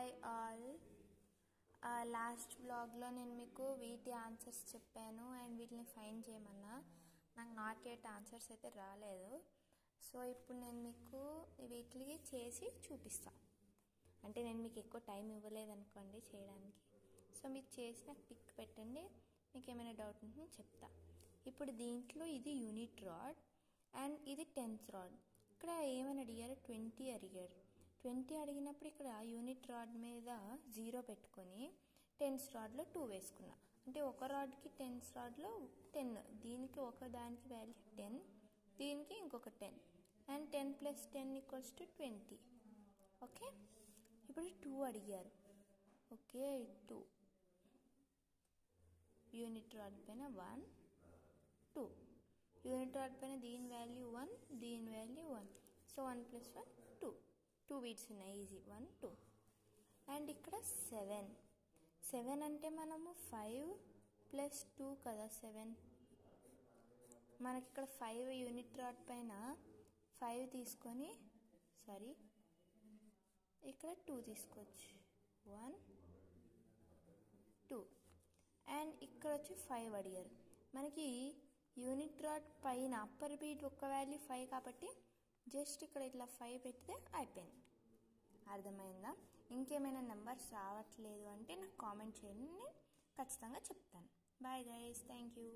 Hi all. Last బ్లాగ్లో నేను మీకు వీటి ఆన్సర్స్ చెప్పాను అండ్ వీటిని ఫైండ్ చేయమన్నా. నాకు నాట్ ఎట్ ఆన్సర్స్ అయితే రాలేదు. సో ఇప్పుడు నేను మీకు వీటికి చేసి చూపిస్తాను. అంటే నేను మీకు ఎక్కువ టైం ఇవ్వలేదు అనుకోండి చేయడానికి. సో మీరు చేసి నాకు పిక్ పెట్టండి, మీకు ఏమైనా డౌట్ ఉంటే నేను చెప్తా. ఇప్పుడు దీంట్లో ఇది యూనిట్ రాడ్ అండ్ ఇది 10th రాడ్. ఇక్కడ ఏమని అడిగారు? 20 అడిగారు. 20 అడిగినప్పుడు ఇక్కడ యూనిట్ రాడ్ మీద 0 పెట్టుకొని 10th రాడ్లో 2 వేసుకున్నా. అంటే ఒక రాడ్కి 10th రాడ్లో 10, దీనికి ఒక దానికి వాల్యూ 10, దీనికి ఇంకొక 10 అండ్ 10 + 10 = 20. ఓకే, ఇప్పుడు 2 అడిగారు. ఓకే, 2 యూనిట్ రాడ్ పైన 1, 2 యూనిట్ రాడ్ పైన దీని వాల్యూ 1, దీని వాల్యూ 1. సో 1 + 1 2. 2 బీట్స్ ఉన్నాయి, ఈజీ. 1 2. అండ్ ఇక్కడ 7 అంటే మనము 5 + 2 కదా 7. మనకి ఇక్కడ 5 యూనిట్ రాడ్ పైన 5 తీసుకొని ఇక్కడ 2 తీసుకోవచ్చు. 1 2 అండ్ ఇక్కడ వచ్చి 5 అడిగారు. మనకి యూనిట్ రాడ్ పైన అప్పర్ బీట్ ఒక వాల్యూ 5 కాబట్టి జస్ట్ ఇక్కడ ఇట్లా 5 పెడితే అయిపోయింది. అర్థమైందా? ఇంకేమైనా నెంబర్స్ రావట్లేదు అంటే నాకు కామెంట్ చేయండి, నేను ఖచ్చితంగా చెప్తాను. Bye guys, thank you.